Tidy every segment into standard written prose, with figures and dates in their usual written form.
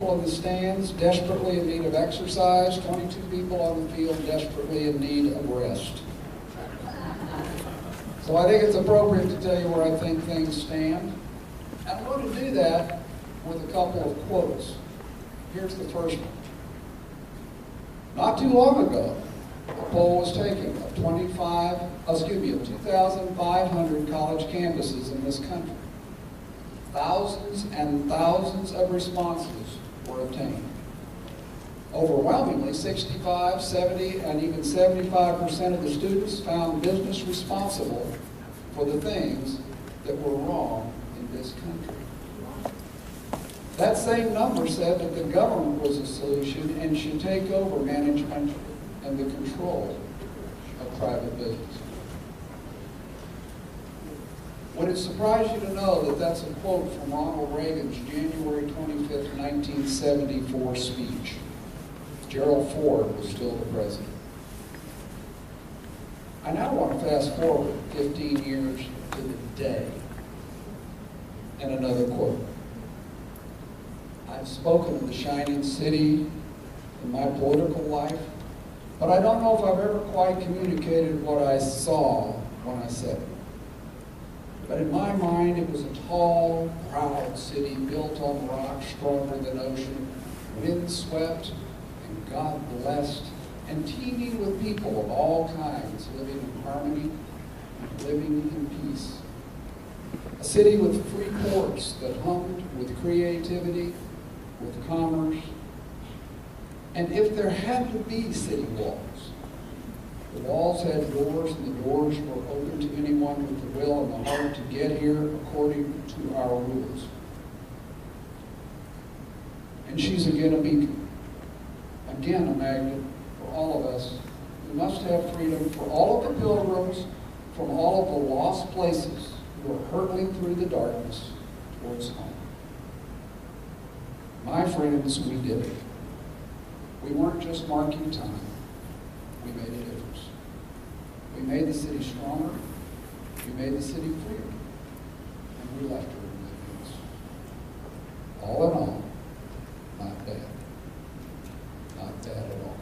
In the stands, desperately in need of exercise, 22 people on the field desperately in need of rest. So I think it's appropriate to tell you where I think things stand. I'm going to do that with a couple of quotes. Here's the first one. Not too long ago, a poll was taken of 2,500 college campuses in this country. Thousands and thousands of responses were obtained. Overwhelmingly, 65, 70, and even 75% of the students found business responsible for the things that were wrong in this country. That same number said that the government was a solution and should take over management and the control of private business. Would it surprise you to know that that's a quote from Ronald Reagan's January 25th, 1974 speech? Gerald Ford was still the president. I now want to fast forward 15 years to the day. And another quote. I've spoken of the shining city in my political life, but I don't know if I've ever quite communicated what I saw when I said it. But in my mind, it was a tall, proud city built on rock stronger than ocean, windswept and God-blessed, and teeming with people of all kinds living in harmony and living in peace. A city with free ports that hummed with creativity, with commerce, and if there had to be city walls, the walls had doors, and the doors were open to anyone with the will and the heart to get here according to our rules. And she's again a beacon, again a magnet for all of us who must have freedom, for all of the pilgrims from all of the lost places who are hurtling through the darkness towards home. My friends, we did it. We weren't just marking time. We made a difference. We made the city stronger. We made the city freer. And we left her in good hands. All in all, not bad. Not bad at all.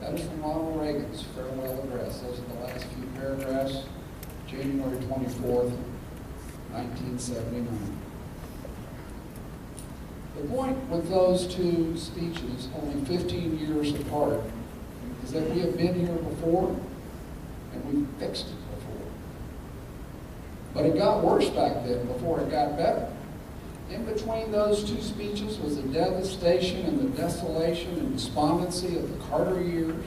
That is from Ronald Reagan's farewell address. Those are the last few paragraphs, January 24th, 1979. The point with those two speeches, only 15 years apart, is that we have been here before, and we fixed it before. But it got worse back then before it got better. In between those two speeches was the devastation and the desolation and despondency of the Carter years.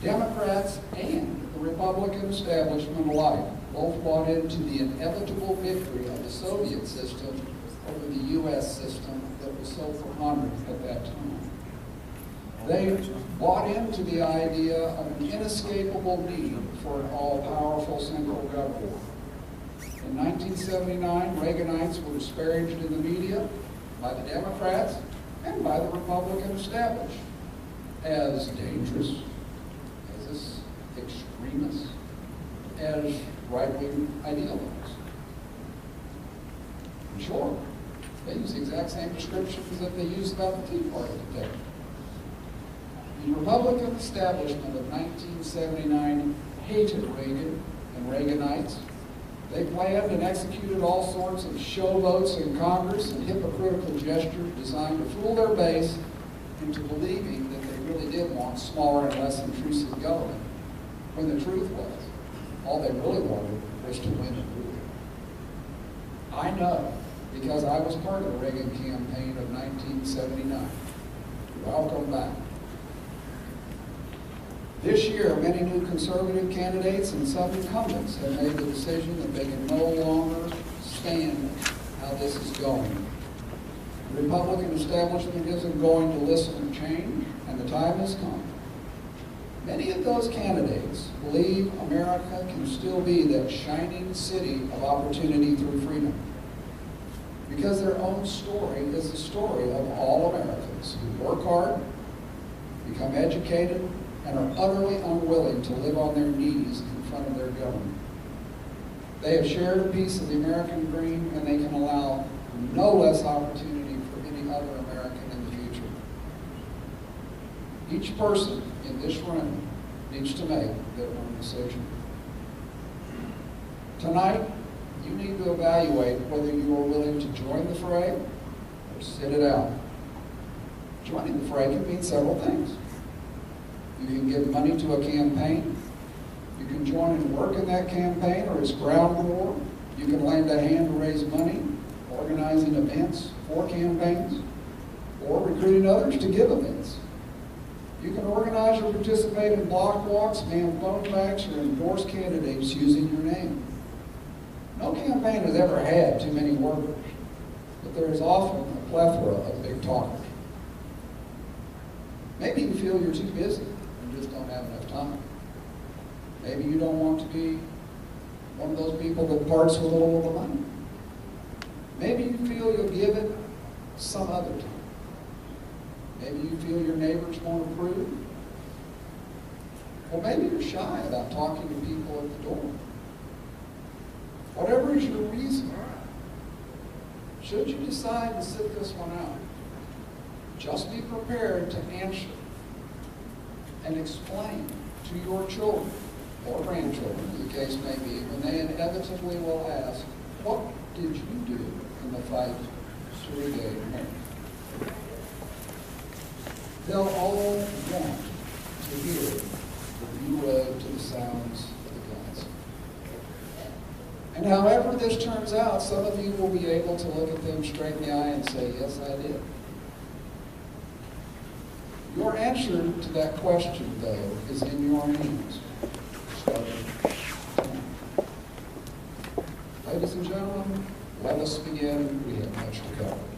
Democrats and the Republican establishment alike both bought into the inevitable victory of the Soviet system over the U.S. system that was so preponderant at that time. They bought into the idea of an inescapable need for an all-powerful central government. In 1979, Reaganites were disparaged in the media by the Democrats and by the Republican establishment as dangerous, as extremists, as right-wing ideologues. And sure, they use the exact same descriptions that they used about the Tea Party today. The Republican establishment of 1979 hated Reagan and Reaganites. They planned and executed all sorts of showboats in Congress and hypocritical gestures designed to fool their base into believing that they really did want smaller and less intrusive government, when the truth was, all they really wanted was to win and rule. I know, because I was part of the Reagan campaign of 1979. Welcome back. This year, many new conservative candidates and some incumbents have made the decision that they can no longer stand how this is going. The Republican establishment isn't going to listen or change, and the time has come. Many of those candidates believe America can still be that shining city of opportunity through freedom, because their own story is the story of all Americans who work hard, become educated, and are utterly unwilling to live on their knees in front of their government. They have shared a piece of the American dream, and they can allow no less opportunity for any every other American in the future. Each person in this room needs to make their own decision. Tonight, you need to evaluate whether you are willing to join the fray or sit it out. Joining the fray can mean several things. You can give money to a campaign. You can join and work in that campaign or its ground war. You can lend a hand to raise money, organizing events for campaigns, or recruiting others to give events. You can organize or participate in block walks, man phone banks, or endorse candidates using your name. No campaign has ever had too many workers, but there is often a plethora of big talkers. Maybe you feel you're too busy and just don't have enough time. Maybe you don't want to be one of those people that parts with a little of the money. Maybe you feel you'll give it some other time. Maybe you feel your neighbors won't approve. Or maybe you're shy about talking to people at the door. Whatever is your reason, should you decide to sit this one out, just be prepared to answer and explain to your children or grandchildren, as the case may be, when they inevitably will ask, what did you do in the fight to regain America? They'll all want to hear the new road to the sounds of the guns. And however this turns out, some of you will be able to look at them straight in the eye and say, yes, I did. Your answer to that question, though, is in your hands. Starting tonight. Ladies and gentlemen, let us begin. We have much to cover.